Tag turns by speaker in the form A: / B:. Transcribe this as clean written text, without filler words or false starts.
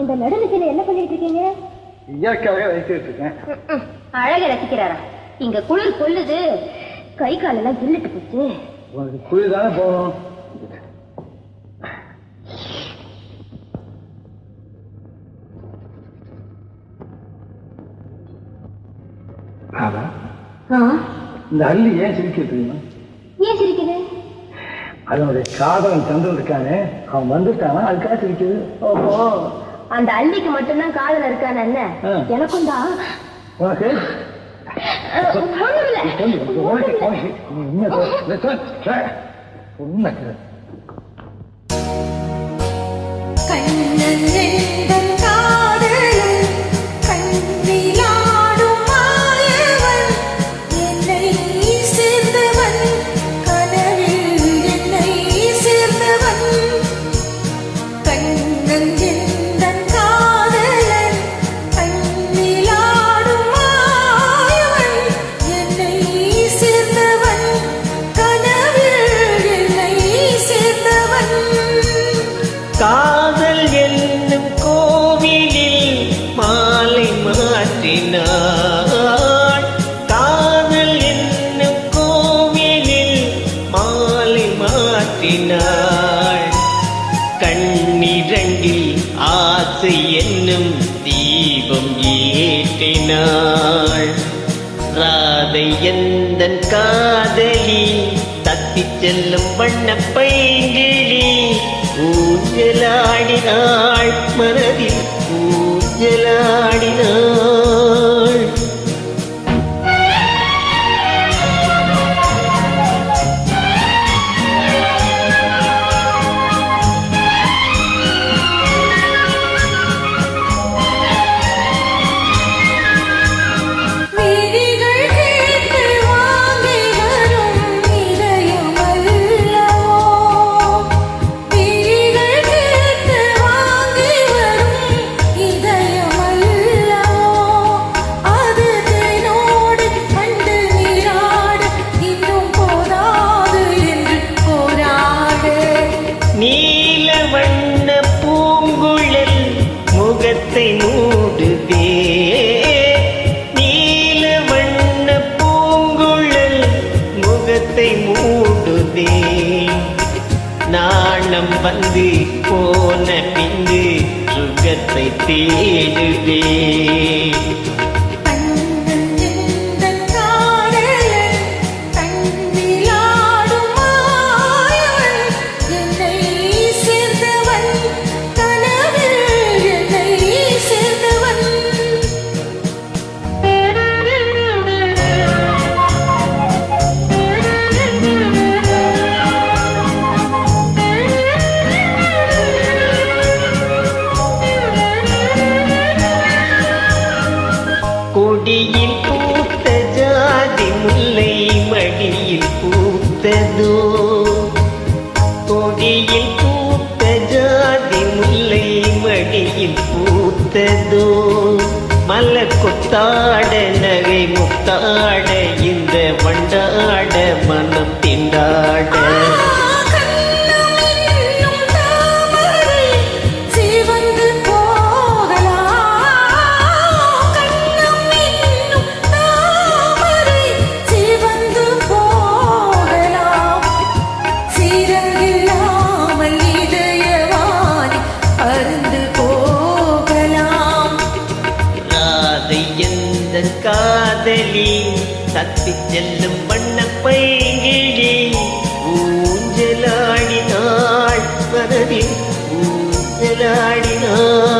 A: இந்த நடுநிசையில என்ன பண்ணிட்டு இருக்கீங்க?
B: இயற்கையாக வைத்துட்டு இருக்கேன்.
A: அழக ரசிக்கிறாரா? இங்க குளிர் கொள்ளுது, கை காலெல்லாம் கிள்ளிட்டு போச்சு.
B: உனக்கு குளிர் தானே போகணும். இந்த அள்ளி ஏன் சிரிக்க தெரியுமா?
A: ஏன் சிரிக்குது?
B: அதனுடைய காதலன் சந்திரன் இருக்கானே, அவன் வந்துட்டானா, அதுக்காக சிரிக்குது.
A: ஓஹோ, அந்த அள்ளிக்கு மட்டும்தான் காதல் இருக்கான என்ன? எனக்கும் தான்.
B: உனக்கு
C: காதல் என்னும் கோவிலில் மாலை மாற்றினாள். காதல் என்னும் கோவிலில் மாலை மாற்றினாள். கண்ணிரண்டில் ஆசை என்னும் தீபம் ஏற்றினாள். ராதை எந்தன் காதலி தத்திச் செல்லும் வண்ண பைங்கிழி ஊஞ்சலாடினாள், மனதில் ஊஞ்சலாடினாள். முகத்தை மூடுதே, நீல வண்ண பூங்குழல் முகத்தை மூடுதே. நாணம் வந்து போன பின்பு சுகத்தை தேடுதே. கொடியில் பூத்த ஜாதி முல்லை மடியில் பூத்ததோ. கொடியில் பூத்த ஜாதி முல்லை மடியில் பூத்ததோ. மலர் கொத்தாட நகை முத்தாட இந்த வண்டாட மனம் திண்டாட. காதலி தத்திச் செல்லும் வண்ண பைங்கிழி ஊஞ்சலாடினாள், மனதில் ஊஞ்சலாடினாள்.